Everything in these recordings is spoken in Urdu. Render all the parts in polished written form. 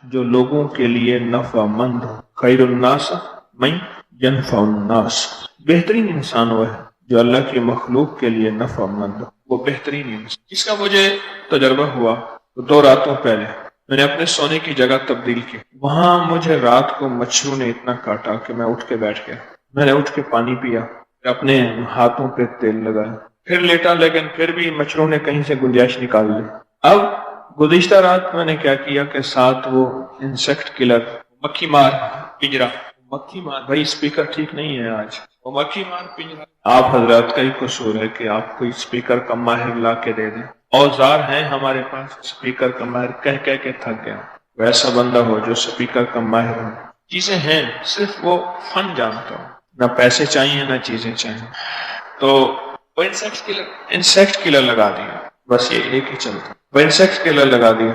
جو لوگوں کے لیے نفع مند ہو. خیر الناس من ینفع الناس. بہترین انسان وہ ہے جو اللہ کی مخلوق کے لیے نفع مند ہو. وہ بہترین انسان جس کا مجھے تجربہ ہوا 2 راتوں پہلے میں نے اپنے سونے کی جگہ تبدیل کی. وہاں مجھے رات کو مچھروں نے اتنا کاٹا کہ میں اٹھ کے بیٹھ گیا. میں نے اٹھ کے پانی پیا, اپنے ہاتھوں پہ تیل لگایا, پھر لیٹا, لیکن پھر بھی مچھروں نے کہیں سے گنجائش نکال لی. اب گزشتہ رات میں نے کیا کیا کہ ساتھ وہ انسیکٹ کلر مکھی مار پنجرا, مکھی مار, بھائی اسپیکر ٹھیک نہیں ہے آج, وہ مکھی مار پنجرا. آپ حضرات کا ہی قصور ہے کہ آپ کو اسپیکر کا ماہر لا کے دے دیں. اوزار ہیں ہمارے پاس, اسپیکر کا ماہر کہہ کے تھک گیا. ویسا بندہ ہو جو اسپیکر کا ماہر ہو. چیزیں ہیں, صرف وہ فن جانتا ہو, نہ پیسے چاہیے نہ چیزیں چاہیے. تو وہ انسیکٹ کلر لگا دیا, بس یہ ایک ہی چلتا. وہ انسیکٹ کلر لگا دیا,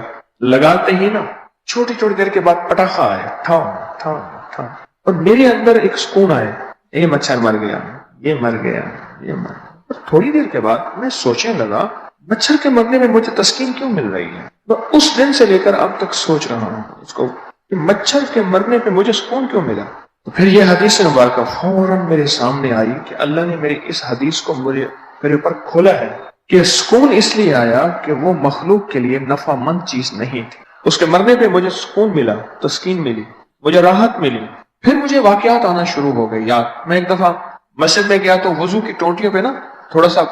لگاتے ہی نا چھوٹی دیر کے بعد پٹاخہ آیا, ٹھاؤ ٹھاؤ ٹھاؤ, اور میرے اندر ایک سکون آیا, یہ مچھر مر گیا, یہ مر گیا, یہ مر گیا. اور تھوڑی دیر کے بعد میں سوچنے لگا مچھر کے مرنے میں مجھے تسکین کیوں مل رہی ہے. میں اس دن سے لے کر اب تک سوچ رہا ہوں اس کو کہ مچھر کے مرنے پہ مجھے سکون کیوں ملا. تو پھر یہ حدیث مبارکہ فوراً میرے سامنے آئی کہ اللہ نے میری اس حدیث کو میرے اوپر کھولا ہے کہ سکون اس لیے آیا کہ وہ مخلوق کے لیے نفع مند چیز نہیں تھی. اس کے مرنے پہ مجھے سکون ملا, تسکین ملی, مجھے راحت ملی. پھر مجھے واقعات آنا شروع ہو گئے یاد. میں ایک دفعہ مسجد میں گیا تو وضو کی ٹوٹیوں پہ نا تھوڑا سا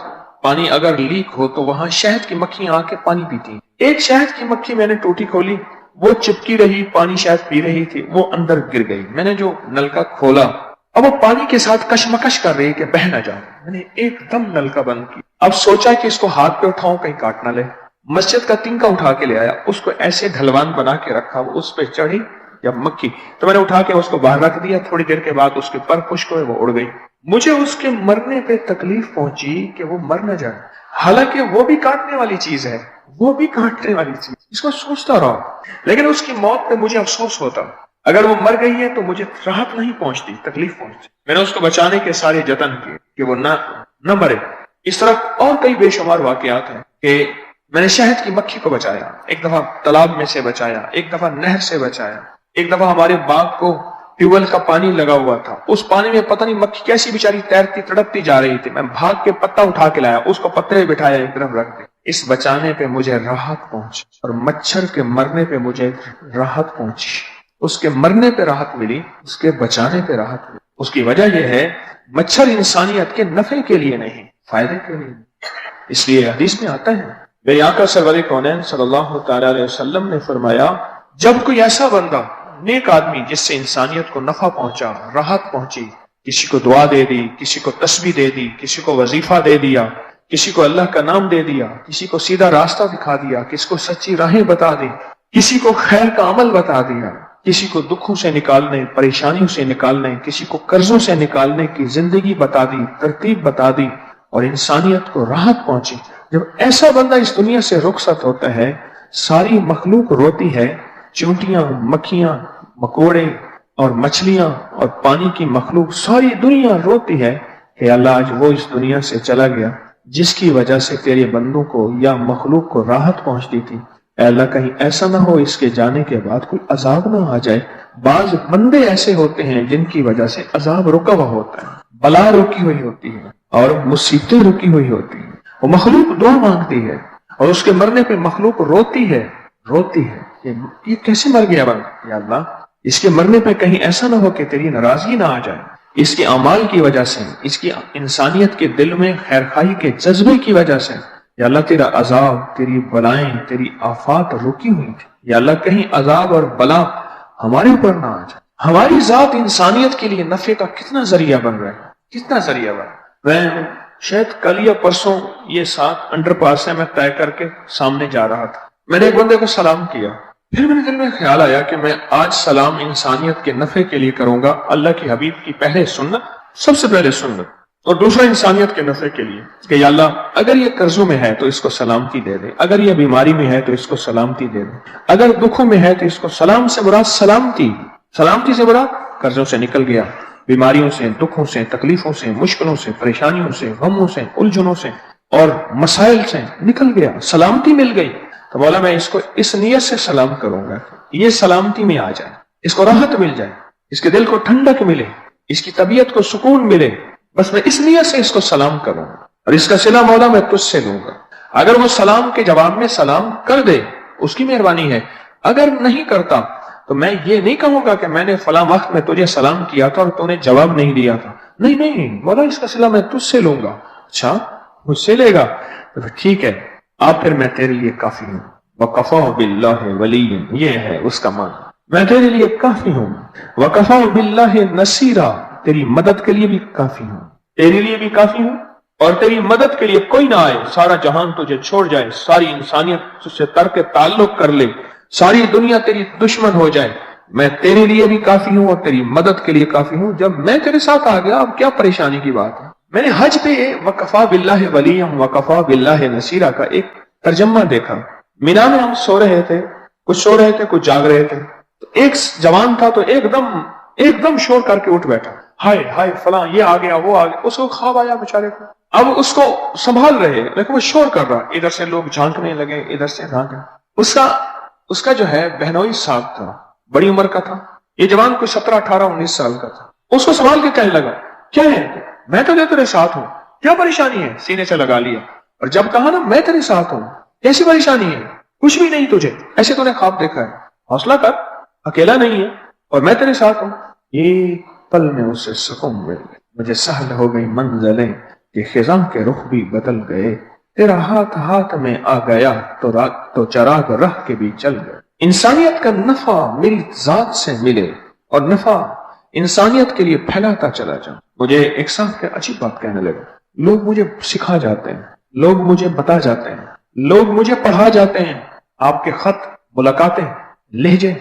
پانی اگر لیک ہو تو وہاں شہد کی مکھیاں آ کے پانی پیتی. ایک شہد کی مکھی میں نے ٹوٹی کھولی, وہ چپکی رہی, پانی شہد پی رہی تھی, وہ اندر گر گئی. میں نے جو نلکا کھولا اب وہ پانی کے ساتھ کشمکش کر رہی کہ بہ نہ جائے. میں نے ایک دم نلکا بند کیا. اب سوچا کہ اس کو ہاتھ پہ اٹھاؤں کہیں کاٹ نہ لے. مسجد کا تنکا اٹھا کے لے آیا, اس کو ایسے ڈھلوان بنا کے رکھا, وہ اس پہ چڑھی جب مکھی تو میں نے اٹھا کے اس کو باہر رکھ دیا. تھوڑی دیر کے بعد اس کے پر خشک ہوئے, وہ اڑ گئی. مجھے اس کے مرنے پہ تکلیف پہنچی کہ وہ مر نہ جائے, حالانکہ وہ بھی کاٹنے والی چیز ہے, وہ بھی کاٹنے والی چیز. اس کو سوچتا رہا, لیکن اس کی موت پہ مجھے افسوس ہوتا. اگر وہ مر گئی ہے تو مجھے راحت نہیں پہنچتی, تکلیف پہنچتی. میں نے اس کو بچانے کے سارے جتن کیے کہ وہ نہ مرے. اس طرح اور کئی بے شمار واقعات ہیں کہ میں نے شہد کی مکھی کو بچایا, ایک دفعہ تالاب میں سے بچایا, ایک دفعہ نہر سے بچایا, ایک دفعہ ہمارے باغ کو ٹیوب ویل کا پانی لگا ہوا تھا, اس پانی میں پتہ نہیں مکھی کیسی بیچاری تیرتی تڑپتی جا رہی تھی. میں بھاگ کے پتا اٹھا کے لایا, اس کو پتے پہ بٹھایا, ایک طرف رکھ دیا. اس بچانے پہ مجھے راحت پہنچی, اور مچھر کے مرنے پہ مجھے راحت پہنچی. اس کے مرنے پہ راحت ملی, اس کے بچانے پہ راحت ملی. اس کی وجہ یہ ہے مچھر انسانیت کے نفع کے لیے نہیں, فائدے کے لیے نہیں. اس لیے حدیث میں آتا ہے, میرے آقا سرور کونین صلی اللہ تعالی علیہ وسلم نے فرمایا, جب کوئی ایسا بندہ نیک آدمی جس سے انسانیت کو نفع پہنچا, راحت پہنچی, کسی کو دعا دے دی, کسی کو تسبیح دے دی, کسی کو وظیفہ دے دیا, کسی کو اللہ کا نام دے دیا, کسی کو سیدھا راستہ دکھا دیا, کسی کو سچی راہیں بتا دی, کسی کو خیر کا عمل بتا دیا, کسی کو دکھوں سے نکالنے, پریشانیوں سے نکالنے, کسی کو قرضوں سے نکالنے کی زندگی بتا دی, ترتیب بتا دی, اور انسانیت کو راحت پہنچی. جب ایسا بندہ اس دنیا سے رخصت ہوتا ہے, ساری مخلوق روتی ہے, چونٹیاں, مکھیاں, مکوڑے اور مچھلیاں اور پانی کی مخلوق, ساری دنیا روتی ہے کہ اللہ آج وہ اس دنیا سے چلا گیا جس کی وجہ سے تیرے بندوں کو یا مخلوق کو راحت پہنچتی تھی. اے اللہ کہیں ایسا نہ ہو اس کے جانے کے بعد کوئی عذاب نہ آ جائے. بعض بندے ایسے ہوتے ہیں جن کی وجہ سے عذاب رکا ہوا ہوتا ہے, بلا رکی ہوئی ہوتی ہے, اور مصیبتیں رکی ہوئی ہوتی ہیں. وہ مخلوق دعا مانگتی ہے, اور اس کے مرنے پہ مخلوق روتی ہے یہ کیسے مر گیا بندہ, یا اللہ اس کے مرنے پہ کہیں ایسا نہ ہو کہ تیری ناراضگی نہ آ جائے. اس کے اعمال کی وجہ سے, اس کی انسانیت کے دل میں خیرخواہی کے جذبے کی وجہ سے, یا اللہ تیرا عذاب, تیری بلائیں, تیری آفات رکی ہوئی تھی, یا اللہ کہیں عذاب اور بلا ہمارے اوپر نہ آ جائے. ہماری ذات انسانیت کے لیے نفع کا کتنا ذریعہ بن رہا ہے, کتنا ذریعہ بن. میں شاید کل یا پرسوں, یہ 7 انڈر پاس ہے, میں طے کر کے سامنے جا رہا تھا. میں نے ایک بندے کو سلام کیا, پھر میرے دل میں خیال آیا کہ میں آج سلام انسانیت کے نفع کے لیے کروں گا, اللہ کی حبیب کی پہلے سنت, سب سے پہلے سنت, اور دوسرا انسانیت کے نفع کے لیے کہ یا اللہ اگر یہ قرضوں میں ہے تو اس کو سلامتی دے دے, اگر یہ بیماری میں ہے تو اس کو سلامتی دے دے, اگر دکھوں میں ہے تو اس کو سلام سے مراد سلامتی سے مراد قرضوں سے نکل گیا, بیماریوں سے, دکھوں سے, تکلیفوں سے, مشکلوں سے, پریشانیوں سے, غموں سے, الجھنوں سے اور مسائل سے نکل گیا, سلامتی مل گئی. تو مولا میں اس کو اس نیت سے سلام کروں گا یہ سلامتی میں آ جائے، اس کو راحت مل جائے، اس کے دل کو ٹھنڈک ملے، اس کی طبیعت کو سکون ملے، بس میں اس نیت سے اس کو سلام کروں اور اس کا صلہ مولا میں تجھ سے لوں گا۔ اگر وہ سلام کے جواب میں سلام کر دے، اس کی مہربانی ہے، اگر نہیں کرتا تو میں یہ نہیں کہوں گا کہ میں نے فلاں وقت میں تجھے سلام کیا تھا اور تو نے جواب نہیں دیا تھا، نہیں نہیں مولا اس کا صلہ میں تجھ سے لوں گا۔ اچھا مجھ سے لے گا تو پھر ٹھیک ہے، اب پھر میں تیرے لیے کافی ہوں۔ وَكَفَى بِاللَّهِ وَلِيًّا، یہ ہے اس کا معنی، میں تیرے لیے کافی ہوں۔ وَكَفَى بِاللَّهِ نَصِيرًا، تیری مدد کے لیے بھی کافی ہوں، تیرے لیے بھی کافی ہوں، اور تیری مدد کے لیے کوئی نہ آئے، سارا جہان تجھے چھوڑ جائے، ساری انسانیت تجھ سے ترک تعلق کر لے، ساری دنیا تیری دشمن ہو جائے، میں تیرے لیے بھی کافی ہوں اور تیری مدد کے لیے کافی ہوں۔ جب میں تیرے ساتھ آ گیا اب کیا پریشانی کی بات ہے؟ میں نے حج پہ وَكَفَى بِاللَّهِ وَلِيًّا وَكَفَى بِاللَّهِ نَصِيرًا کا ایک ترجمہ دیکھا۔ مینا میں ہم سو رہے تھے، کچھ سو رہے تھے کچھ جاگ رہے تھے، تو ایک جوان تھا تو ایک دم شور کر کے اٹھ بیٹھا، ہائے ہائے فلاں یہ آ گیا وہ آ گیا، اس کو خواب آیا بیچارے کو، اب اس کو سنبھال رہے لیکن وہ شور کر رہا، ادھر سے لوگ جھانکنے لگے ادھر سے جھانکنے۔ اس کا جو ہے بہنوئی صاحب تھا، بڑی عمر کا تھا، یہ جوان کوئی 17 18 19 سال کا تھا، اس کو سنبھال کے کہنے لگا کیا ہے، میں تو تیرے ساتھ ہوں، کیا پریشانی ہے؟ سینے سے لگا لیا، اور جب کہا نا میں تیرے ساتھ ہوں، کیسی پریشانی ہے؟ کچھ بھی نہیں تجھے، ایسے تو نے خواب دیکھا ہے، حوصلہ کر، اکیلا نہیں ہے اور میں تیرے ساتھ ہوں۔ یہ پل میں اسے سکون مل گئی، مجھے سہل ہو گئی منزلیں کہ خزاں کے رخ بھی بدل گئے، تیرا ہاتھ میں آ گیا تو چراغ راہ کے بھی چل گئے۔ انسانیت کا نفع میری ذات سے ملے اور نفع انسانیت کے لیے پھیلاتا چلا جاؤں۔ مجھے ایک صاحب کے عجیب بات کہنے لگے، لوگ مجھے سکھا جاتے ہیں، لوگ مجھے بتا جاتے ہیں، لوگ مجھے پڑھا جاتے ہیں، آپ کے خط، ملاقاتیں، لہجے،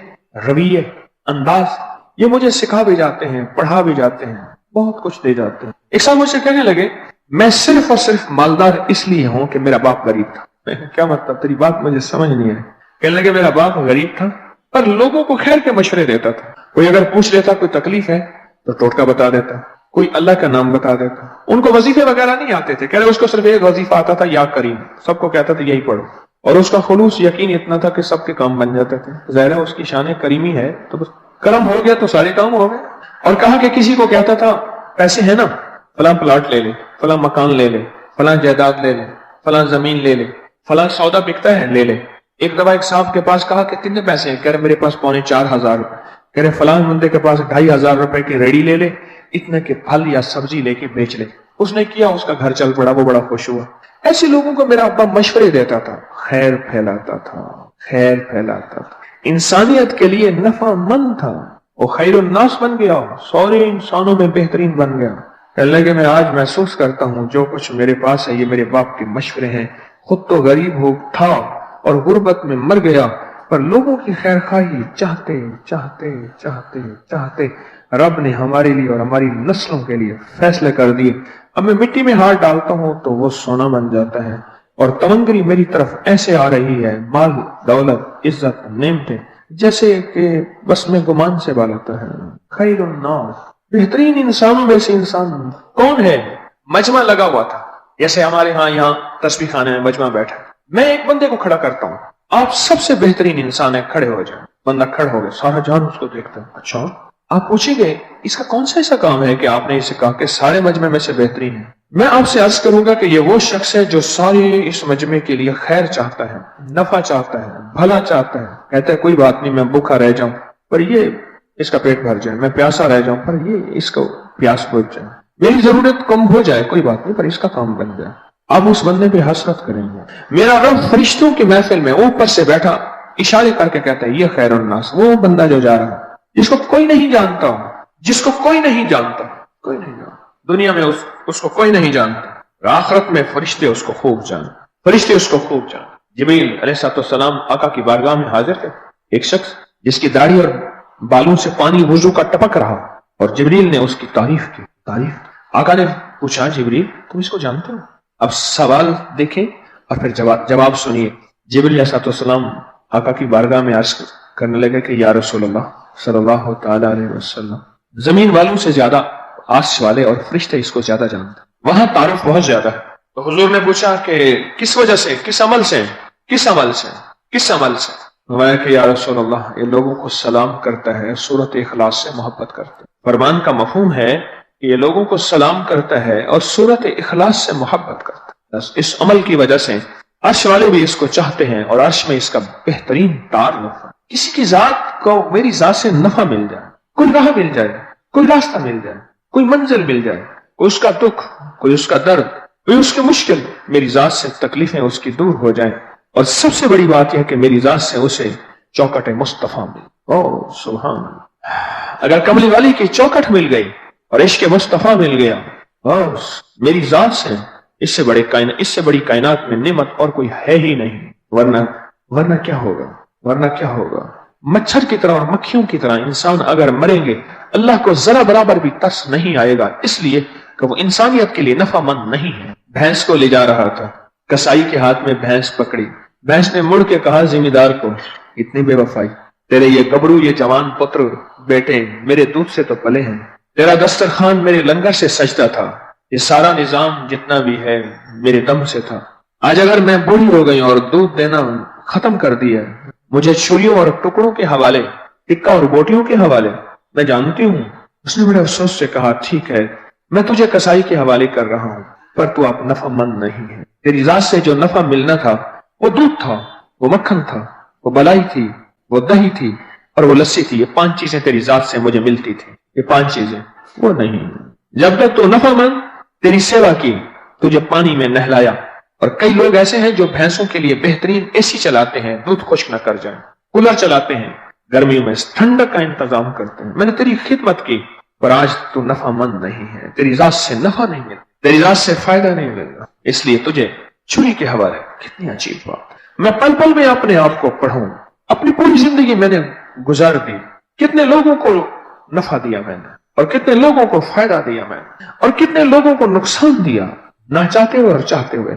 رویے، انداز، یہ مجھے سکھا بھی جاتے ہیں، پڑھا بھی جاتے ہیں، بہت کچھ دے جاتے ہیں۔ ایک صاحب مجھ سے کہنے لگے میں صرف اور صرف مالدار اس لیے ہوں کہ میرا باپ غریب تھا۔ کیا مطلب؟ تیری بات مجھے سمجھ نہیں آئی۔ کہنے لگے میرا باپ غریب تھا پر لوگوں کو خیر کے مشورے دیتا تھا، کوئی اگر پوچھ لیتا کوئی تکلیف ہے تو ٹوٹکا بتا دیتا، کوئی اللہ کا نام بتا دیتا۔ ان کو وظیفے وغیرہ نہیں آتے تھے، کہہ رہے اس کو صرف ایک وظیفہ آتا تھا، یا کریم، سب کو کہتا تھا یہی پڑھو، اور اس کا خلوص یقین اتنا تھا کہ سب کے کام بن جاتے تھے۔ ظاہر ہے اس کی شان کریمی ہے تو بس کرم ہو گیا تو سارے کام ہو گئے۔ اور کہا کہ کسی کو کہتا تھا پیسے ہیں نا، فلاں پلاٹ لے لے، فلاں مکان لے لے، فلاں جائیداد لے لے، فلاں زمین لے لے، فلاں سودا بکتا ہے لے لے۔ ایک دفعہ ایک صاحب کے پاس کہا کہ کتنے پیسے ہیں؟ کہہ رہے میرے پاس 4,500 روپے۔ کہہ رہے فلاں بندے کے پاس 2,500 روپے کی ریڑی لے لے، اتنے کے پھل یا سبزی لے کے بیچ لے۔ اس نے کیا، اس کا گھر چل پڑا، وہ بڑا خوش ہوا۔ ایسے لوگوں کو میرا ابا مشورے دیتا تھا، خیر پھیلاتا تھا، خیر پھیلاتا تھا، انسانیت کے لیے نفع مند تھا، وہ خیر الناس بن گیا، سارے انسانوں میں بہترین بن گیا۔ کہنے لگے میں آج محسوس کرتا ہوں جو کچھ میرے پاس ہے یہ میرے باپ کے مشورے ہیں، خود تو غریب ہو تھا اور غربت میں مر گیا، پر لوگوں کی خیر خواہی چاہتے چاہتے چاہتے چاہتے رب نے ہمارے لیے اور ہماری نسلوں کے لیے فیصلے کر دیے۔ اب میں مٹی میں ہاتھ ڈالتا ہوں تو وہ سونا بن جاتا ہے، اور تمنگری میری طرف ایسے آ رہی ہے، مال، دولت، عزت، نعمتیں، جیسے کہ بس میں گمان سے بالاتا ہے۔ خیر الناس، بہترین انسانوں میں سے انسان کون ہے؟ مجمع لگا ہوا تھا، جیسے ہمارے ہاں یہاں تسبیح خانے میں مجمع بیٹھا، میں ایک بندے کو کھڑا کرتا ہوں، آپ سب سے بہترین انسان ہے، کھڑے ہو جائیں۔ بندہ کھڑا ہو گیا، سارا جان اس کو دیکھتا ہے۔ اچھا آپ پوچھیں گے اس کا کون سا ایسا کام ہے کہ آپ نے اسے کہا کہ سارے مجمع میں سے بہترین ہے؟ میں آپ سے عرض کروں گا کہ یہ وہ شخص ہے جو سارے اس مجمع کے لیے خیر چاہتا ہے، نفع چاہتا ہے، بھلا چاہتا ہے، کہتا ہے کوئی بات نہیں میں بھوکا رہ جاؤں پر یہ اس کا پیٹ بھر جائے، میں پیاسا رہ جاؤں پر یہ اس کو پیاس بجھ جائے، میری ضرورت کم ہو جائے کوئی بات نہیں پر اس کا کام بن جائے۔ آپ اس بندے پہ حسرت کریں گے۔ میرا رب فرشتوں کی محفل میں اوپر سے بیٹھا اشارے کر کے کہتا ہے یہ خیر الناس، وہ بندہ جو جا رہا ہے جس کو کوئی نہیں جانتا، جس کو کوئی نہیں جانتا، کوئی نہیں جانتا دنیا میں، اس کو کوئی نہیں جانتا، آخرت میں فرشتے اس کو خوب جان، فرشتے اس کو خوب جان۔ جبریل علیہ السلام آقا کی بارگاہ میں حاضر تھے، ایک شخص جس کی داڑھی اور بالوں سے پانی وضو کا ٹپک رہا، اور جبریل نے اس کی تعریف کی۔ آقا نے پوچھا جبریل تم اس کو جانتے ہو؟ اب سوال دیکھیں اور پھر جواب سنیے۔ جبریل علیہ السلام آقا کی بارگاہ میں عرض کرنے لگے کہ یا رسول اللہ صلی اللہ تعالی علیہ وسلم، زمین والوں سے زیادہ آسمان والے اور فرشتے اس کو زیادہ جانتے، وہاں تعارف بہت زیادہ ہے۔ تو حضور نے پوچھا کہ کس وجہ سے، کس عمل سے، کس عمل سے، کس عمل سے؟ فرمایا کہ یا رسول اللہ یہ لوگوں کو سلام کرتا ہے، سورت اخلاص سے محبت کرتا ہے۔ فرمان کا مفہوم ہے کہ یہ لوگوں کو سلام کرتا ہے اور سورت اخلاص سے محبت کرتا ہے۔ بس اس عمل کی وجہ سے عرش والے بھی اس کو چاہتے ہیں اور عرش میں اس کا بہترین تعارف ہے۔ کسی کی ذات کو میری ذات سے نفع مل جائے، کوئی راہ مل جائے، کوئی راستہ مل جائے، کوئی منزل مل جائے، کوئی اس کا دکھ، کوئی اس کا درد، کوئی اس کی مشکل، میری ذات سے تکلیفیں اس کی دور ہو جائیں، اور سب سے بڑی بات یہ کہ میری ذات سے اسے چوکٹ مصطفیٰ مل۔ او سبحان اللہ، اگر کملی والی کی چوکٹ مل گئی اور عشق مصطفیٰ مل گیا، بس میری ذات سے اس سے بڑی کائنات میں نعمت اور کوئی ہے ہی نہیں۔ ورنہ کیا ہوگا؟ مچھر کی طرح اور مکھیوں کی طرح انسان اگر مریں گے، اللہ کو ذرا برابر بھی ترس نہیں آئے گا، اس لیے کہ وہ انسانیت کے لیے نفع مند نہیں ہے۔ بھینس کو لے جا رہا تھا، کسائی کے ہاتھ میں بھینس پکڑی، بھینس نے مڑ کے کہا ذمہ دار کو، اتنی بے وفائی، تیرے یہ گبرو، یہ جوان پتر بیٹے میرے دودھ سے تو پلے ہیں، تیرا دسترخوان میرے لنگر سے سجدہ تھا، یہ سارا نظام جتنا بھی ہے میرے دم سے تھا، آج اگر میں بوڑھی ہو گئی اور دودھ دینا ختم کر دیا، مجھے چھریوں اور ٹکڑوں کے حوالے، ٹکا اور بوٹیوں کے حوالے، میں جانتی ہوں۔ اس نے بڑے افسوس سے کہا ٹھیک ہے، میں تجھے کسائی کے حوالے کر رہا ہوں، پر تو اب نفع مند نہیں ہے۔ تیری ذات سے جو نفع ملنا تھا وہ دودھ تھا، وہ مکھن تھا، وہ بلائی تھی، وہ دہی تھی اور وہ لسی تھی۔ یہ 5 چیزیں تیری ذات سے مجھے ملتی تھی، یہ 5 چیزیں وہ نہیں۔ جب تک تو نفع مند تیری سیوا کی، تجھے پانی میں نہلایا، اور کئی لوگ ایسے ہیں جو بھینسوں کے لیے بہترین اے سی چلاتے ہیں دودھ خشک نہ کر جائے، کولر چلاتے ہیں، گرمیوں میں ٹھنڈک کا انتظام کرتے ہیں۔ میں نے تیری خدمت کی، پر آج تو نفع مند نہیں ہے، تیری ذات سے نفع نہیں ملتا، تیری ذات سے فائدہ نہیں ملتا، اس لیے تجھے چھری کے حوالے۔ کتنی عجیب بات، میں پل پل میں اپنے آپ کو پڑھوں، اپنی پوری زندگی میں نے گزار دی، کتنے لوگوں کو نفع دیا میں نے، اور کتنے لوگوں کو فائدہ دیا میں نے، اور کتنے لوگوں کو نقصان دیا، نہ چاہتے ہوئے اور چاہتے ہوئے،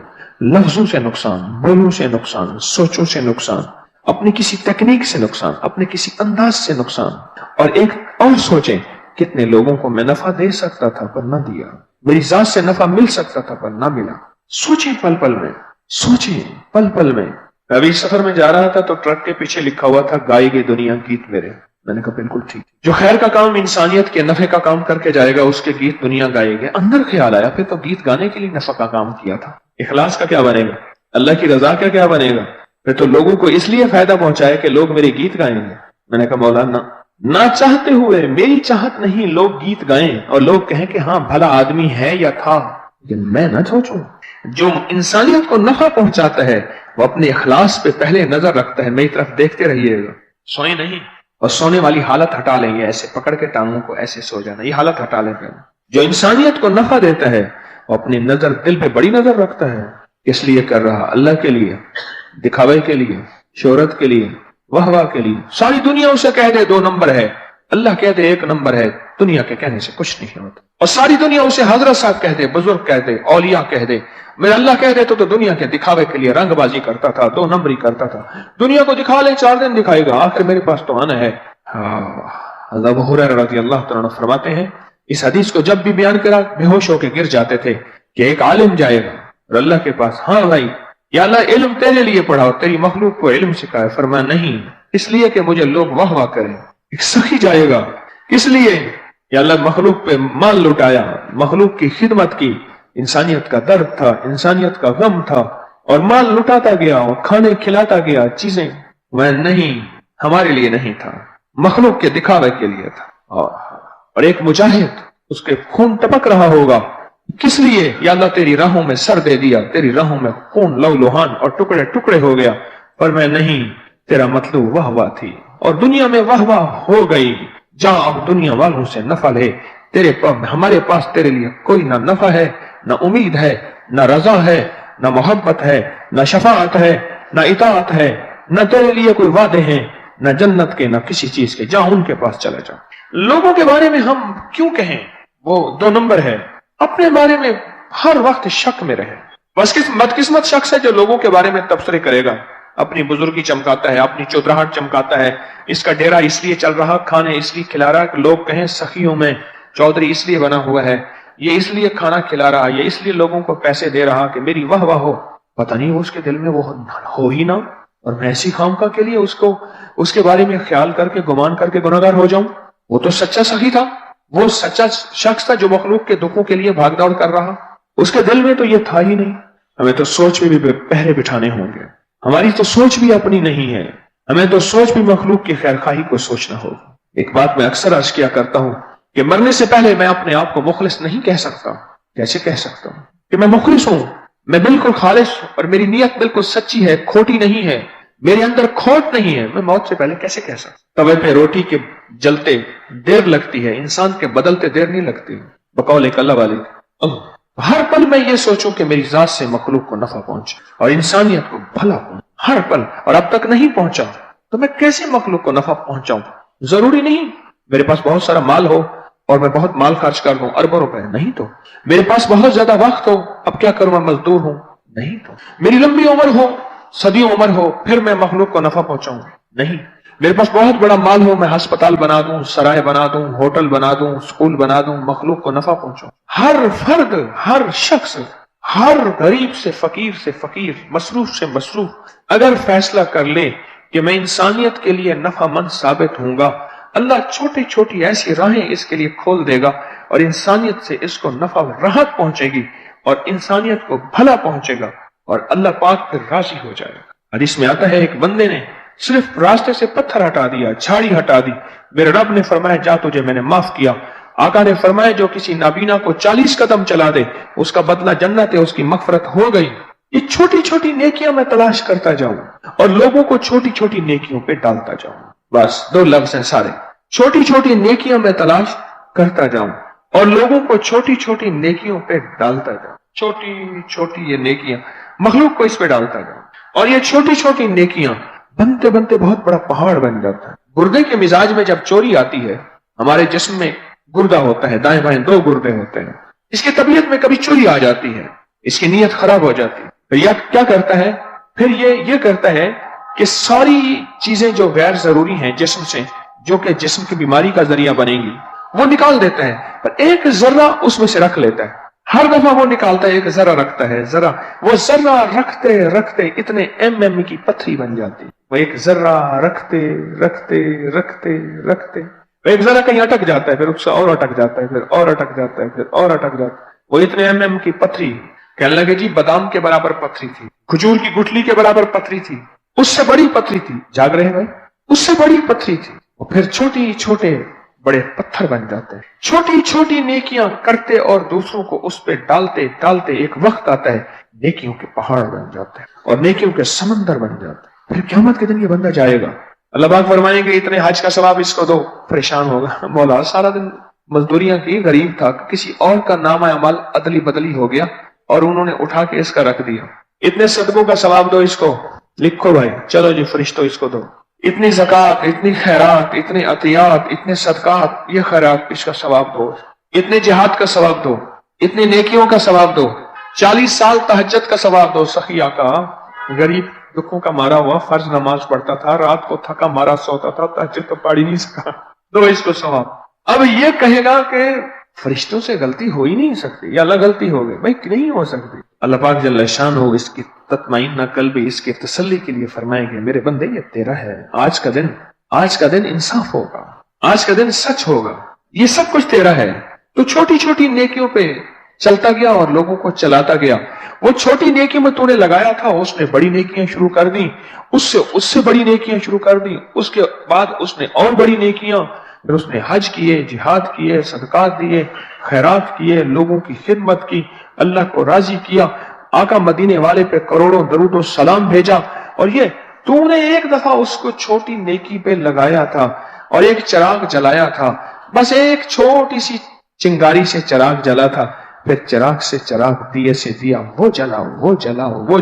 لفظوں سے نقصان، بولوں سے نقصان، سوچوں سے نقصان، اپنی کسی تکنیک سے نقصان، اپنے کسی انداز سے نقصان۔ اور ایک اور سوچیں، کتنے لوگوں کو میں نفع دے سکتا تھا پر نہ دیا، میری ذات سے نفع مل سکتا تھا پر نہ ملا۔ سوچیں پل پل میں، سوچیں پل پل میں۔ ابھی سفر میں جا رہا تھا تو ٹرک کے پیچھے لکھا ہوا تھا گائے گی دنیا گیت میرے۔ میں نے کہا بالکل ٹھیک، جو خیر کا کام انسانیت کے نفع کا کام کر کے جائے گا اس کے گیت دنیا گائے گے۔ اندر خیال آیا پھر تو گیت گانے کے لیے نفع کا کام کیا تھا، اخلاص کا کیا بنے گا، اللہ کی رضا کا کیا بنے گا، پھر تو لوگوں کو اس لیے فائدہ پہنچائے کہ لوگ میرے گیت گائیں گے۔ میں نے کہا مولانا نہ چاہتے ہوئے، میری چاہت نہیں، لوگ گیت گائیں اور لوگ کہیں کہ ہاں بھلا آدمی ہے یا تھا، لیکن میں نہ سوچوں۔ جو انسانیت کو نفع پہنچاتا ہے وہ اپنے اخلاص پہ پہلے نظر رکھتا ہے۔ میری طرف دیکھتے رہیے گا، سوئیں نہیں، اور سونے والی حالت ہٹا لیں گے، ایسے پکڑ کے ٹانگوں کو ایسے سو جانا، یہ حالت ہٹا لیں گے۔ جو انسانیت کو نفع دیتا ہے وہ اپنی نظر دل پہ بڑی نظر رکھتا ہے، اس لیے کر رہا اللہ کے لیے، دکھاوے کے لیے، شہرت کے لیے، واہ واہ کے لیے۔ ساری دنیا اسے کہہ دے 2 نمبر ہے، اللہ کہہ دے 1 نمبر ہے، دنیا کے کہنے سے کچھ نہیں ہوتا۔ اور ساری دنیا اسے حضرت صاحب کہہ دے، بزرگ کہہ دے، اولیاء کہہ دے، میرا اللہ کہہ دے تو دنیا کے دکھاوے کے لیے رنگ بازی کرتا تھا، 2 نمبری کرتا تھا، دنیا کو دکھا لے 4 دن دکھائے گا، آخر میرے پاس تو آنا ہے۔ ابو ہریرہ رضی اللہ تعالیٰ عنہ فرماتے ہیں اس حدیث کو جب بھی بیان کرا بے ہوش ہو کے گر جاتے تھے کہ ایک عالم جائے گا اور اللہ کے پاس، ہاں بھائی یا اللہ علم تیرے لیے پڑھا اور تیری مخلوق کو علم سکھایا، فرمایا نہیں اس لیے کہ مجھے لوگ واہ واہ کریں۔ ایک سخی جائے گا اس لیے یا اللہ مخلوق پہ مال لٹایا، مخلوق کی خدمت کی، انسانیت کا درد تھا، انسانیت کا غم تھا، اور مال لٹاتا گیا اور کھانے کھلاتا گیا، چیزیں وہ نہیں، ہمارے لیے نہیں تھا، مخلوق کے دکھاوے کے لیے تھا۔ اور ایک مجاہد اس کے خون ٹپک رہا ہوگا، کس لیے یا اللہ تیری راہوں میں سر دے دیا، تیری راہوں میں خون لو لوہان اور ٹکڑے ٹکڑے ہو گیا، پر میں نہیں، تیرا مطلوب واہ واہ تھی اور دنیا میں واہ واہ ہو گئی، جا اب دنیا والوں سے نفع لے، ہمارے پاس تیرے لیے کوئی نہ نفع ہے، نہ امید ہے، نہ رضا ہے، نہ محبت ہے، نہ شفاعت ہے، نہ اطاعت ہے، نہ تیرے لیے کوئی وعدے ہیں، نہ جنت کے، نہ کسی چیز کے، جا ان کے پاس چلے جا۔ لوگوں کے بارے میں ہم کیوں کہیں وہ 2 نمبر ہے، اپنے بارے میں ہر وقت شک میں رہے۔ بس بدقسمت شخص ہے جو لوگوں کے بارے میں تبصرے کرے گا، اپنی بزرگی چمکاتا ہے، اپنی چودراہٹ چمکاتا ہے، اس کا ڈیرا اس لیے چل رہا، کھانے اس لیے کھلا رہا کہ لوگ کہیں سخیوں میں چودھری اس لیے بنا ہوا ہے، یہ اس لیے کھانا کھلا رہا، یہ اس لیے لوگوں کو پیسے دے رہا کہ میری واہ واہ ہو۔ پتہ نہیں اس کے دل میں وہ ہو ہی نہ، اور میں ایسی خامخواہ کے لیے اس کے بارے میں خیال کر کے گمان کر کے گناہگار ہو جاؤں؟ وہ تو سچا سخی تھا، وہ سچا شخص تھا جو مخلوق کے دکھوں کے لیے بھاگ دوڑ کر رہا، اس کے دل میں تو یہ تھا ہی نہیں۔ ہمیں تو سوچ میں بھی پہرے بٹھانے ہوں گے، ہماری تو سوچ بھی اپنی نہیں ہے، ہمیں تو سوچ بھی مخلوق کی خیر خواہی کو سوچنا ہوگا۔ ایک بات میں اکثر عرض کیا کرتا ہوں کہ مرنے سے پہلے میں اپنے آپ کو مخلص نہیں کہہ سکتا۔ کیسے کہہ سکتا ہوں کہ میں مخلص ہوں، میں بالکل خالص ہوں اور میری نیت بالکل سچی ہے، کھوٹی نہیں ہے، میرے اندر کھوٹ نہیں ہے؟ میں موت سے پہلے کیسے کہہ سکتا؟ توے پہ روٹی کے جلتے دیر لگتی ہے، انسان کے بدلتے دیر نہیں لگتی، بقول ایک اللہ والے۔ ہر پل میں یہ سوچوں کہ میری ذات سے مخلوق کو نفع پہنچے اور انسانیت کو بھلا پہنچے، ہر پل، اور اب تک نہیں پہنچا تو میں کیسے مخلوق کو نفع پہنچاؤں؟ ضروری نہیں میرے پاس بہت سارا مال ہو اور میں بہت مال خرچ کر دوں، اربوں روپے، نہیں تو میرے پاس بہت زیادہ وقت ہو، اب کیا کروں، میں مزدور ہوں، نہیں تو میری لمبی عمر ہو، صدیوں عمر ہو، پھر میں مخلوق کو نفع پہنچاؤں، نہیں میرے پاس بہت بڑا مال ہو، میں ہسپتال بنا دوں، سرائے بنا دوں، ہوٹل بنا دوں، اسکول بنا دوں، مخلوق کو نفع پہنچاؤں۔ ہر فرد، ہر شخص، ہر غریب سے فقیر، مصروف سے مصروف اگر فیصلہ کر لے کہ میں انسانیت کے لیے نفع مند ثابت ہوں گا، اللہ چھوٹی چھوٹی ایسی راہیں اس کے لیے کھول دے گا اور انسانیت سے اس کو نفع راحت پہنچے گی اور انسانیت کو بھلا پہنچے گا اور اللہ پاک پھر راضی ہو جائے گا۔ حدیث میں آتا ہے ایک بندے نے صرف راستے سے پتھر ہٹا دیا، جھاڑی ہٹا دی، میرے رب نے فرمایا جا تجھے میں نے معاف کیا۔ آقا نے فرمایا جو کسی نابینا کو 40 قدم چلا دے اس کا بدلہ جنت ہے، اس کی مغفرت ہو گئی۔ یہ چھوٹی چھوٹی نیکیاں میں تلاش کرتا جاؤں اور لوگوں کو چھوٹی چھوٹی نیکیوں پہ ڈالتا جاؤں، بس 2 لفظ ہیں سارے، چھوٹی چھوٹی نیکیاں میں تلاش کرتا جاؤں اور لوگوں کو چھوٹی چھوٹی نیکیوں پہ ڈالتا جاؤں، چھوٹی چھوٹی یہ نیکیاں مخلوق کو اس پہ ڈالتا جاؤں، اور یہ چھوٹی چھوٹی نیکیاں بنتے بنتے بہت بڑا پہاڑ بن جاتا ہے۔ گردے کے مزاج میں جب چوری آتی ہے، ہمارے جسم میں گردہ ہوتا ہے، دائیں بائیں 2 گردے ہوتے ہیں، اس کی طبیعت میں کبھی چوری آ جاتی ہے، اس کی نیت خراب ہو جاتی ہے، پھر یہ کیا کرتا ہے؟ پھر یہ کرتا ہے کہ ساری چیزیں جو غیر ضروری ہیں جسم سے، جو کہ جسم کی بیماری کا ذریعہ بنے گی، وہ نکال دیتا ہے، پر ایک ذرہ اس میں سے رکھ لیتا ہے۔ ہر دفعہ وہ نکالتا ہے، ایک ذرہ رکھتا ہے، وہ ذرہ رکھتے رکھتے اتنے MM کی پتھری بن جاتی ہے۔ وہ ایک ذرہ رکھتے رکھتے رکھتے رکھتے ایک ذرہ کہیں اٹک جاتا ہے، پھر اس سے اور اٹک جاتا ہے، پھر اور اٹک جاتا ہے، پھر اور اٹک جاتا ہے، وہ اتنے MM کی پتھری، کہنے لگے جی بادام کے برابر پتھری تھی، کھجور کی گٹھلی کے برابر پتھری تھی، اس سے بڑی پتھری تھی، جاگ رہے ہیں بھائی، اس سے بڑی پتھری تھی، اور پھر چھوٹی چھوٹے بڑے پتھر بن جاتے ہیں۔ چھوٹی چھوٹی نیکیاں کرتے اور دوسروں کو اس پہ ڈالتے ڈالتے ایک وقت آتا ہے نیکیوں کے پہاڑ بن جاتے ہیں اور نیکیوں کے سمندر بن جاتے ہیں۔ پھر قیامت کے دن یہ بندہ جائے گا، اللہ پاک فرمائیں گے اتنے حج کا ثواب اس کو دو، پریشان ہوگا، مولا سارا دن مزدوریاں کی، غریب تھا، کسی اور کا نامہ اعمال ادلی بدلی ہو گیا اور انہوں نے اٹھا کے اس کا رکھ دیا، اتنے صدقوں کا ثواب دو اس کو، لکھو بھائی، چلو جی فرشتوں اس کو دو، اتنی زکات، اتنی خیرات، اتنے عطیات، اتنے صدقات، یہ خیرات اس کا ثواب دو، اتنے جہاد کا ثواب دو، اتنی نیکیوں کا ثواب دو، 40 سال تہجد کا ثواب دو۔ سخی آقا غریب دکھوں کا مارا ہوا فرض نماز پڑھتا تھا، رات کو تھکا مارا سوتا تھا، تہجد تو پڑھ ہی نہیں سکا، دو اس کو ثواب۔ اب یہ کہے گا کہ فرشتوں سے غلطی ہو ہی نہیں سکتی، یا اللہ غلطی ہو گئی، بھائی نہیں ہو سکتی۔ اللہ پاک جل شان ہو اس کی تطمئن قلب، اس کے تسلی کے لیے فرمائیں گے میرے بندے یہ تیرا ہے، آج کا دن انصاف ہوگا، آج کا دن سچ ہوگا، یہ سب کچھ تیرا ہے۔ تو چھوٹی چھوٹی نیکیوں پہ چلتا گیا اور لوگوں کو چلاتا گیا، وہ چھوٹی نیکی میں تو نے لگایا تھا، اس نے بڑی نیکیاں شروع کر دی، اس سے بڑی نیکیاں شروع کر دی، اس کے بعد اس نے اور بڑی نیکیاں، پھر اس نے حج کیے، جہاد کیے، صدقات دیے، خیرات کیے، لوگوں کی خدمت کی، اللہ کو راضی کیا، آقا مدینے والے پہ کروڑوں درود و سلام بھیجا، اور یہ تو نے ایک دفعہ اس کو چھوٹی نیکی پہ لگایا تھا اور ایک چراغ جلایا تھا، بس ایک چھوٹی سی چنگاری سے چراغ جلا تھا، پھر چراغ سے چراغ، دیے سے دیا، وہ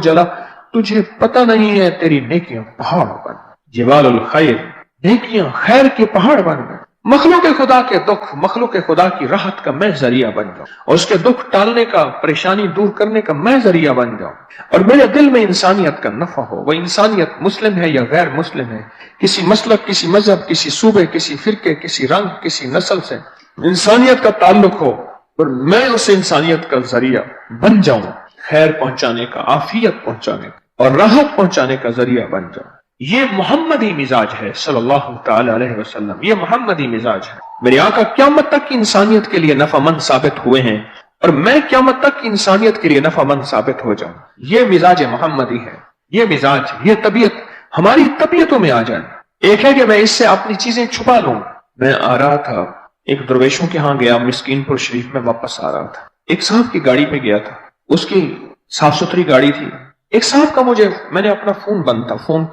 جلا، تجھے پتہ نہیں ہے تیری نیکیاں پہاڑ بن، جبال الخیر، نیکیاں خیر کے پہاڑ بن گئے، مخلوق خدا کے دکھ، مخلوق خدا کی راحت کا میں ذریعہ بن جاؤں، اور اس کے دکھ ٹالنے کا، پریشانی دور کرنے کا میں ذریعہ بن جاؤں، اور میرے دل میں انسانیت کا نفع ہو، وہ انسانیت مسلم ہے یا غیر مسلم ہے، کسی مسلک، کسی مذہب، کسی صوبے، کسی فرقے، کسی رنگ، کسی نسل سے انسانیت کا تعلق ہو، اور میں اس انسانیت کا ذریعہ بن جاؤں، خیر پہنچانے کا، عافیت پہنچانے کا۔ اور راحت پہنچانے کا ذریعہ بن جاؤں. یہ محمدی مزاج ہے صلی اللہ تعالی علیہ وسلم. یہ محمدی مزاج ہے. میرے آقا قیامت تک کی انسانیت کے لیے نفع مند ثابت ہوئے ہیں اور میں قیامت تک کی انسانیت کے لیے نفع مند ثابت ہو جاؤں. یہ مزاج محمدی ہے. یہ مزاج، یہ طبیعت ہماری طبیعتوں میں آ جائے. ایک ہے کہ میں اس سے اپنی چیزیں چھپا لوں. میں آ رہا تھا ایک درویشوں کے ہاں گیا، مسکین پور شریف میں واپس آ رہا تھا. ایک صاحب کی گاڑی پہ گیا تھا، اس کی صاف ستھری گاڑی تھی. ایک صاحب کا میں نے اپنا فون بند تھا، فون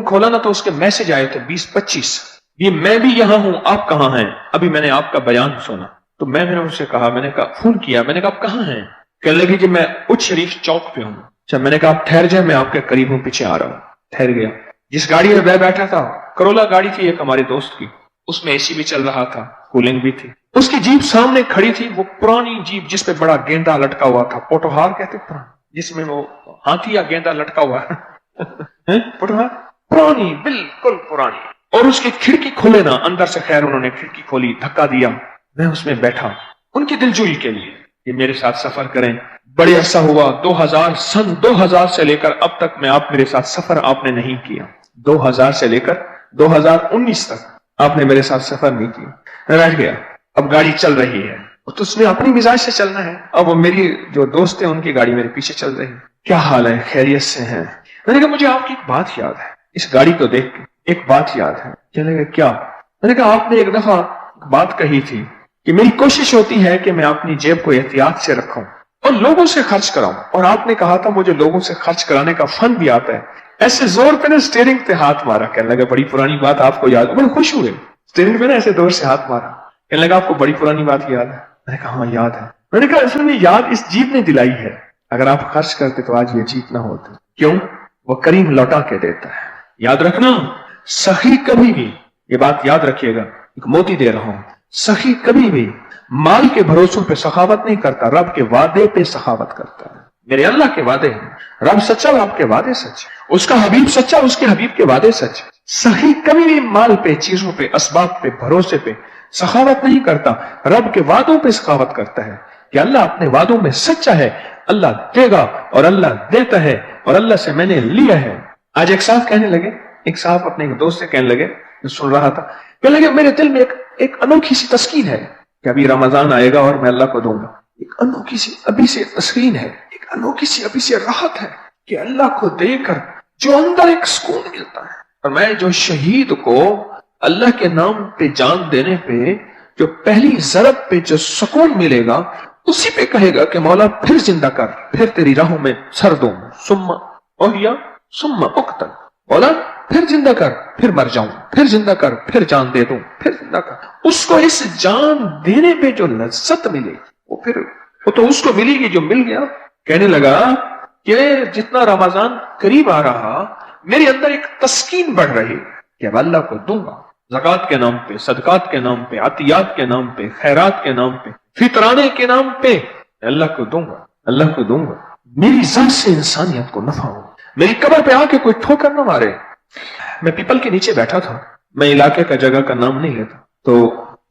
کھولا نا تو اس کے میسج آئے تھے 20-25. یہ میں بھی یہاں ہوں، آپ کہاں ہیں؟ ابھی میں نے آپ کا بیان سنا. تو میں نے ان سے کہا، میں نے کہا فون کیا، میں نے کہا آپ کہاں ہیں؟ کہنے لگے کہ میں اچ شریف چوک پہ ہوں. اچھا، میں نے کہا آپ ٹھہر جائیں، میں آپ کے قریب ہوں، پیچھے آ رہا ہوں. ٹھہر گیا. جس گاڑی میں بیٹھا تھا کرولا گاڑی تھی ایک ہمارے دوست کی، اس میں اے سی بھی چل رہا تھا، کولنگ بھی تھی. اس کی جیپ سامنے کھڑی تھی، وہ پرانی جیپ جس پہ بڑا گیندا لٹکا ہوا تھا، پوٹوہار کہتے پرانا، جس میں وہ ہاتھی یا گیندا لٹکا ہوا ہے پوٹوہار، پرانی، بالکل پرانی. اور اس کی کھڑکی کھولے نا اندر سے. خیر انہوں نے کھڑکی کھولی، دھکا دیا، میں اس میں بیٹھا ان کی دلجوئی کے لیے کہ میرے ساتھ سفر کریں. بڑے عرصہ ہوا، سن 2000 سے لے کر اب تک میں آپ میرے ساتھ سفر آپ نے نہیں کیا. 2000 سے لے کر 2019 تک آپ نے میرے ساتھ سفر نہیں کیا. میں بیٹھ گیا. اب گاڑی چل رہی ہے تو اس میں اپنی مزاج سے چلنا ہے. اب میری جو دوست ہیں ان کی گاڑی میرے پیچھے چل رہی ہے. کیا حال ہے؟ خیریت سے ہیں؟ میں نے کہا مجھے آپ کی ایک بات یاد ہے، اس گاڑی کو دیکھ کے ایک بات یاد ہے. کہنے لگے کیا؟ میں نے کہا آپ نے ایک دفعہ بات کہی تھی کہ میری کوشش ہوتی ہے کہ میں اپنی جیب کو احتیاط سے رکھوں اور لوگوں سے خرچ کراؤں. اور آپ نے کہا تھا مجھے لوگوں سے خرچ کرانے کا فن بھی آتا ہے. ایسے زور پہ نے سٹیئرنگ پہ ہاتھ مارا. کہنے لگا بڑی پرانی بات آپ کو یاد. بڑے خوش ہوئے. سٹیئرنگ پہ نا ایسے زور سے ہاتھ مارا. کہنے لگا آپ کو بڑی پرانی بات یاد ہے. میں نے کہا ہاں یاد ہے. میں نے کہا اصل میں یاد اس جیپ نے دلائی ہے. اگر آپ خرچ کرتے تو آج یہ جیپ نہ ہوتی. کیوں؟ وہ کریم لوٹا کے دیتا ہے. یاد رکھنا، سخی کبھی بھی، یہ بات یاد رکھیے گا، ایک موتی دے رہا ہوں، سخی کبھی بھی مال کے بھروسوں پہ سخاوت نہیں کرتا، رب کے وعدے پہ سخاوت کرتا ہے. میرے اللہ کے وعدے ہیں، رب سچا، رب کے وعدے سچ، اس کا حبیب سچا، اس کے حبیب کے وعدے سچ. سخی کبھی بھی مال پہ، چیزوں پہ، اسباب پہ، بھروسے پہ سخاوت نہیں کرتا، رب کے وعدوں پہ سخاوت کرتا ہے کہ اللہ اپنے وعدوں میں سچا ہے، اللہ دے گا اور اللہ دیتا ہے اور اللہ سے میں نے لیا ہے. آج ایک صاحب کہنے لگے، ایک صاحب اپنے ایک دوست سے کہنے لگے، میں سن رہا تھا، کہنے لگے میرے دل میں ایک انوکھی سی تسکین ہے کہ ابھی رمضان آئے گا اور میں اللہ کو دوں گا. ایک انوکھی سی ابھی سے تسکین ہے، ایک انوکھی سی ابھی سے راحت ہے کہ اللہ کو دے کر جو اندر ایک سکون ملتا ہے. اور میں جو شہید کو اللہ کے نام پہ جان دینے پہ جو پہلی ضرب پہ جو سکون ملے گا، اسی پہ کہے گا کہ مولا پھر زندہ کر، پھر تیری راہوں میں سر دوں، ثم اوہیا ثم اقتل. مولا پھر زندہ کر، پھر مر جاؤں، پھر زندہ کر، پھر جان دے دوں، پھر زندہ کر. اس کو اس جان دینے پہ جو لذت ملے وہ تو اس کو ملے گی جو مل گیا. کہنے لگا کہ جتنا رمضان قریب آ رہا میرے اندر ایک تسکین بڑھ رہی کہ اب اللہ کو دوں گا، زکوٰۃ کے نام پہ، صدقات کے نام پہ، عطیات کے نام پہ، خیرات کے نام پہ، فطرانے کے نام پہ اللہ کو دوں گا، اللہ کو دوں گا. میری ذات سے انسانیت کو نفع ہو، میری قبر پہ آ کے کوئی ٹھوکر نہ مارے. میں پیپل کے نیچے بیٹھا تھا، میں علاقے کا جگہ کا نام نہیں لیتا، تو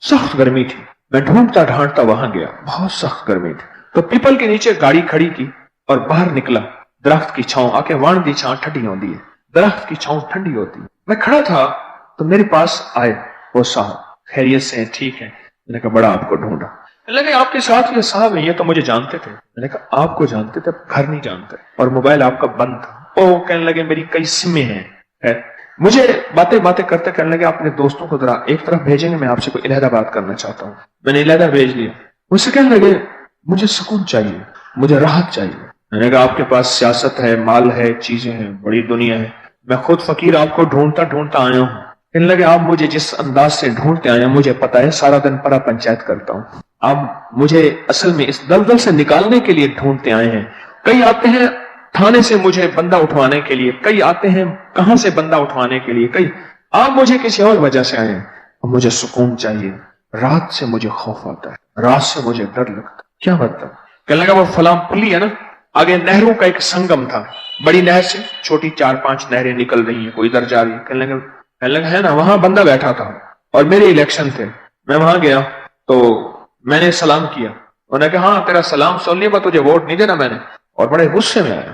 سخت گرمی تھی. میں ڈھونڈتا ڈھانٹتا وہاں گیا، بہت سخت گرمی تھی. تو پیپل کے نیچے گاڑی کھڑی کی اور باہر نکلا. درخت کی چھاؤں آ کے وان دی چھاؤں ٹھنڈی ہوتی ہے، درخت کی چھاؤں ٹھنڈی ہوتی ہے. میں کھڑا تھا تو میرے پاس آئے وہ صاحب، خیریت سے ٹھیک ہے؟ میں نے کہا بڑا آپ کو ڈھونڈا. لگے آپ کے ساتھ یہ صاحب ہیں، یہ تو مجھے جانتے تھے. میں نے کہا آپ کو جانتے تھے، گھر نہیں جانتے، اور موبائل آپ کا بند تھا. او کہنے لگے میری کئی سمیں ہیں. مجھے باتیں کرتے کہنے لگے اپنے دوستوں کو ذرا ایک طرف بھیجیں گے، میں آپ سے کوئی علیحدہ بات کرنا چاہتا ہوں. میں نے علیحدہ بھیج لیا. مجھ سے کہنے لگے مجھے سکون چاہیے، مجھے راحت چاہیے. میں نے کہا آپ کے پاس سیاست ہے، مال ہے، چیزیں ہیں، بڑی دنیا ہے، میں خود فقیر آپ کو ڈھونڈتا ڈھونڈتا آیا ہوں. کہنے لگے آپ مجھے جس انداز سے ڈھونڈتے آئے ہیں مجھے پتا ہے، سارا دن پرا پنچایت کرتا ہوں. آپ مجھے اصل میں اس دلدل سے نکالنے کے لیے ڈھونڈتے آئے ہیں. کئی آتے ہیں تھانے سے مجھے بندہ اٹھوانے کے لیے، کئی آتے ہیں کہاں سے بندہ اٹھوانے کے لیے، کئی آپ مجھے کسی اور وجہ سے آئے ہیں. مجھے سکون چاہیے، رات سے مجھے خوف آتا ہے، رات سے مجھے ڈر لگتا ہے. کیا مطلب؟ کہنے لگا وہ فلاں پلی ہے نا، آگے نہروں کا ایک سنگم تھا، بڑی نہر سے چھوٹی 4-5 نہریں نکل رہی ہیں، کوئی ادھر جا رہی ہے. کہنے لگا ہے نا، وہاں بندہ بیٹھا تھا اور میرے الیکشن تھے. میں وہاں گیا تو میں نے سلام کیا. انہوں نے کہا ہاں تیرا سلام سن لیا، تجھے ووٹ نہیں دینا میں نے. اور بڑے غصے میں آیا.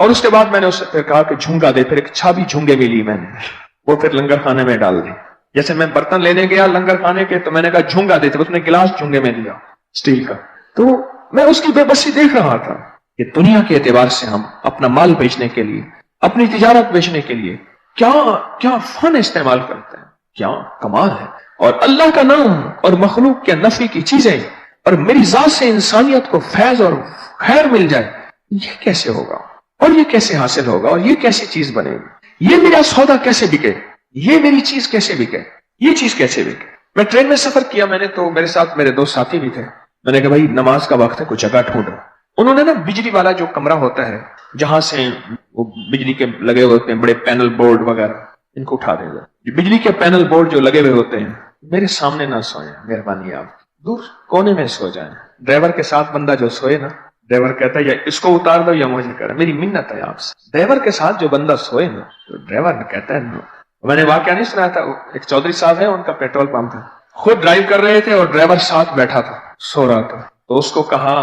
اور اس کے بعد میں نے اس سے پھر کہا کہ جھونگا دے، پھر ایک چھابی جھونگے بھی لی میں نے، وہ پھر لنگر خانے میں ڈال دی۔ جیسے میں برتن لینے گیا لنگر خانے کے تو میں نے کہا جھونگا دے، اس نے گلاس جھونگے میں دیا اسٹیل کا۔ تو میں اس کی بے بسی دیکھ رہا تھا کہ دنیا کے اعتبار سے ہم اپنا مال بیچنے کے لیے، اپنی تجارت بیچنے کے لیے کیا فن استعمال کرتے ہیں، کیا کمال ہے۔ اور اللہ کا نام اور مخلوق کے نفع کی چیزیں اور میری ذات سے انسانیت کو فیض اور خیر مل جائے، یہ کیسے ہوگا اور یہ کیسے حاصل ہوگا اور یہ کیسی چیز بنے گی، یہ میرا سودا کیسے بکے، یہ میری چیز کیسے بکے، یہ چیز کیسے بکے۔ میں ٹرین میں سفر کیا میں نے، تو میرے ساتھ میرے دو ساتھی بھی تھے۔ میں نے کہا بھائی نماز کا وقت ہے، کوئی جگہ ڈھونڈو۔ انہوں نے نا بجلی والا جو کمرہ ہوتا ہے جہاں سے وہ بجلی کے لگے ہوئے ہوتے ہیں بڑے پینل بورڈ وغیرہ، ان کو اٹھا دیں گے، بجلی کے پینل بورڈ جو لگے ہوئے ہوتے ہیں، میرے سامنے نہ سوئیں، مہربانی آپ دور کونے میں سو جائیں۔ ڈرائیور کے ساتھ بندہ جو سوئے نا، ڈرائیور کہتا ہے یا اس کو اتار دو یا مجھے کرے، میری منت ہے آپ سے۔ ڈرائیور کے ساتھ جو بندہ سوئے نا، تو ڈرائیور کہتا ہے نو۔ میں نے واقعہ نہیں سنا تھا، ایک چودھری صاحب ہے، ان کا پیٹرول پمپ ہے، خود ڈرائیو کر رہے تھے اور ڈرائیور ساتھ بیٹھا تھا، سو رہا تھا۔ تو اس کو کہا،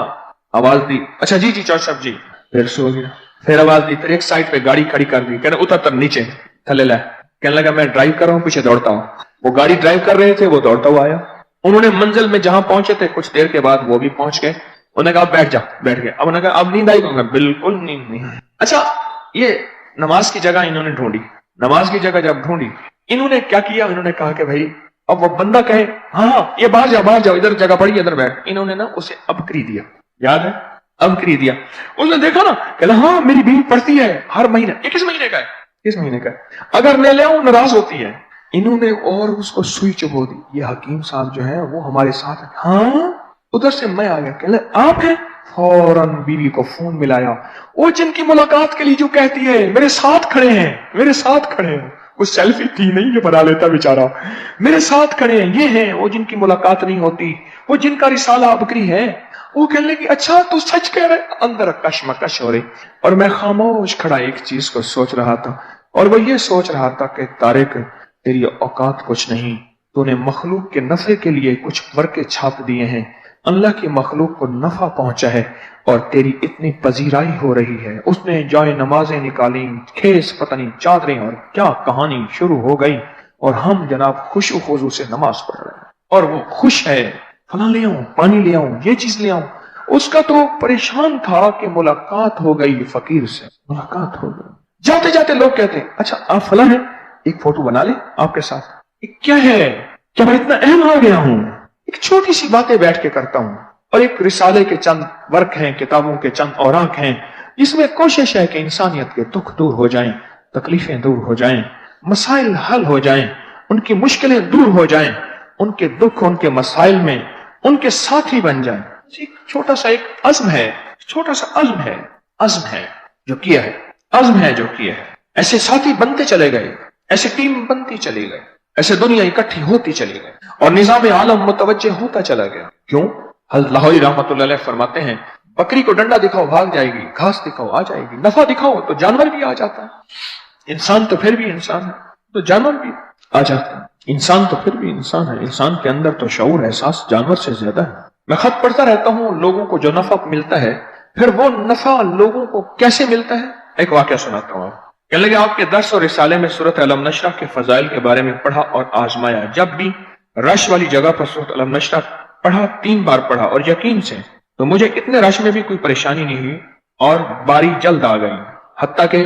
آواز دی، اچھا جی چودھری صاحب جی، پھر سو گیا۔ پھر آواز دی، پھر ایک سائڈ پہ گاڑی کھڑی کر دی، کہنے اتر نیچے تھلے لائے۔ کہنے لگا میں ڈرائیو کر رہا ہوں، پیچھے دوڑتا ہوں۔ وہ گاڑی ڈرائیو کر رہے تھے، وہ دوڑتا ہوا آیا۔ انہوں نے منزل میں جہاں پہنچے تھے کچھ دیر کے بعد وہ بھی پہنچ گئے۔ انہوں نے کہا بیٹھ جا، بیٹھ گئے۔ اب انہوں نے کہا اب نیند آئی؟ بالکل نیند نہیں۔ اچھا یہ نماز کی جگہ انہوں نے ڈھونڈی، نماز کی جگہ جب ڈھونڈی، انہوں نے کیا کیا، انہوں نے کہا کہ بھائی اب وہ بندہ کہے ہاں یہ باہر جاؤ باہر جاؤ، ادھر جگہ پڑی ادھر بیٹھ، انہوں نے نا اسے ابکری دیا، یاد ہے ابکری دیا۔ اس نے دیکھا نا کہ ہاں میری بیوی پڑھتی ہے ہر مہینے، یہ کس مہینے کا ہے، کس مہینے کا ہے، اگر میں لے آؤں ناراض ہوتی ہے۔ انہوں نے اور اس کو سوئی چبو دی، یہ حکیم صاحب جو ہے وہ ہمارے ساتھ ہے۔ ہاں ادھر سے میں آ گیا، کہ آپ ہیں؟ فوراً بیوی کو فون ملایا، وہ جن کی ملاقات کے لیے جو کہتی ہے میرے ساتھ کھڑے ہیں، میرے ساتھ کھڑے ہیں، وہ سیلفی تھی نہیں یہ بنا لیتا بیچارہ، میرے ساتھ کھڑے ہیں، یہ ہیں وہ جن کی ملاقات نہیں ہوتی، وہ جن کا رسالہ ابکری ہے۔ وہ کہنے لگی اچھا تو سچ کہہ رہے، اندر کشمکش ہو رہی، اور میں خاموش کھڑا ایک چیز کو سوچ رہا تھا، اور وہ یہ سوچ رہا تھا کہ طارق تیری اوقات کچھ نہیں، تو نے مخلوق کے نفع کے لیے کچھ ورقے چھاپ دیے ہیں، اللہ کی مخلوق کو نفع پہنچا ہے، اور تیری اتنی پذیرائی ہو رہی ہے۔ اس نے جائے نمازیں نکالی، کھیس پتہ نہیں چادریں، اور کیا کہانی شروع ہو گئی، اور ہم جناب خوش و خضوع سے نماز پڑھ رہے ہیں، اور وہ خوش ہے، فلاں لے آؤں، پانی لے آؤں، یہ چیز لے آؤں۔ اس کا تو پریشان تھا کہ ملاقات ہو گئی فقیر سے، ملاقات ہو گئی۔ جاتے جاتے لوگ کہتے ہیں اچھا آپ فلاں ہیں، ایک فوٹو بنا لیں آپ کے ساتھ۔ کیا ہے، کیا میں اتنا اہم آ گیا ہوں؟ ایک چھوٹی سی باتیں بیٹھ کے کرتا ہوں، اور ایک رسالے کے چند ورق ہیں، کتابوں کے چند اوراق ہیں، جس میں کوشش ہے کہ انسانیت کے دکھ دور ہو جائیں، تکلیفیں دور ہو جائیں، مسائل حل ہو جائیں، ان کی مشکلیں دور ہو جائیں، ان کے دکھ ان کے مسائل میں ان کے ساتھی بن جائیں۔ ایک چھوٹا سا ایک عزم ہے، چھوٹا سا عزم ہے جو کیا ہے، عزم ہے جو کیا ہے۔ ایسے ساتھی بنتے چلے گئے، ایسے ٹیم بنتی چلی گئی، ایسے دنیا اکٹھی ہوتی چلی گئی، اور نظام عالم متوجہ ہوتا چلا گیا۔ کیوں؟ حضرت لاہوری رحمۃ اللہ علیہ فرماتے ہیں بکری کو ڈنڈا دکھاؤ بھاگ جائے گی، گھاس دکھاؤ آ جائے گی، نفع دکھاؤ تو جانور بھی آ جاتا ہے، انسان تو پھر بھی انسان ہے تو جانور بھی آ جاتا ہے، انسان تو پھر بھی انسان ہے، انسان کے اندر تو شعور احساس جانور سے زیادہ ہے۔ میں خط پڑھتا رہتا ہوں، لوگوں کو جو نفع ملتا ہے، پھر وہ نفع لوگوں کو کیسے ملتا ہے؟ ایک واقعہ سناتا ہوں۔ کہنے لگے آپ کے درس اور رسالے میں سورۃ علم نشرح کے فضائل کے بارے میں پڑھا اور آزمایا، جب بھی رش والی جگہ پر سورۃ علم نشرح پڑھا 3 بار پڑھا، اور یقین سے تو مجھے اتنے رش میں بھی کوئی پریشانی نہیں ہوئی، اور باری جلد آ گئی، حتیٰ کہ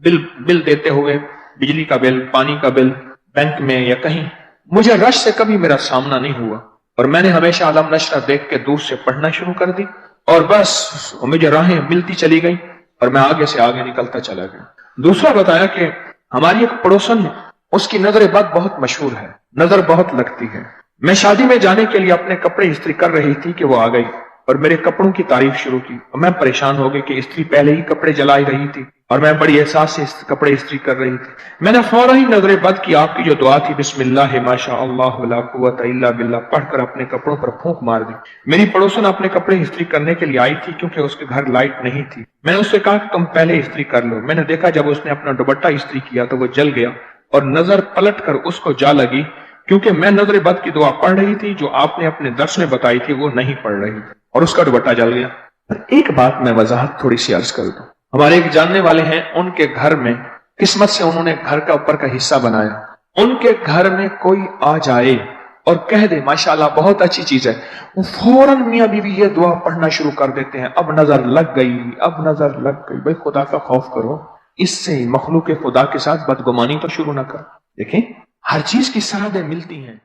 بل دیتے ہوئے، بجلی کا بل، پانی کا بل، بینک میں یا کہیں، مجھے رش سے کبھی میرا سامنا نہیں ہوا، اور میں نے ہمیشہ علم نشرح دیکھ کے دور سے پڑھنا شروع کر دی، اور بس مجھے راہیں ملتی چلی گئی، اور میں آگے سے آگے نکلتا چلا گیا۔ دوسرا بتایا کہ ہماری ایک پڑوسن، اس کی نظر بد بہت مشہور ہے، نظر بہت لگتی ہے۔ میں شادی میں جانے کے لیے اپنے کپڑے استری کر رہی تھی کہ وہ آ گئی اور میرے کپڑوں کی تعریف شروع کی، اور میں پریشان ہو گئی کہ استری پہلے ہی کپڑے جلائی رہی تھی، اور میں بڑی احساس سے کپڑے استری کر رہی تھی۔ میں نے فوراً ہی نظر بد کی، آپ کی جو دعا تھی بسم اللہ ما شاء اللہ لا قوت الا باللہ پڑھ کر اپنے کپڑوں پر پھونک مار دی۔ میری پڑوسن اپنے کپڑے استری کرنے کے لیے آئی تھی کیونکہ اس کے گھر لائٹ نہیں تھی۔ میں نے اس سے کہا کہ تم پہلے استری کر لو۔ میں نے دیکھا جب اس نے اپنا دوپٹہ استری کیا تو وہ جل گیا، اور نظر پلٹ کر اس کو جا لگی، کیونکہ میں نظر بد کی دعا پڑھ رہی تھی جو آپ نے اپنے درس میں بتائی تھی وہ نہیں پڑھ رہی تھی، اور اس کا دوپٹہ جل گیا۔ ایک بات میں وضاحت تھوڑی سی عرض کر دوں، ہمارے ایک جاننے والے ہیں، ان کے گھر میں قسمت سے انہوں نے گھر کا اوپر کا حصہ بنایا، ان کے گھر میں کوئی آ جائے اور کہہ دے ماشاءاللہ بہت اچھی چیز ہے، وہ فوراً میاں بیوی یہ دعا پڑھنا شروع کر دیتے ہیں، اب نظر لگ گئی، اب نظر لگ گئی۔ بھائی خدا کا خوف کرو، اس سے مخلوق خدا کے ساتھ بدگمانی تو شروع نہ کرو۔ دیکھیں ہر چیز کی سرحدیں ملتی ہیں۔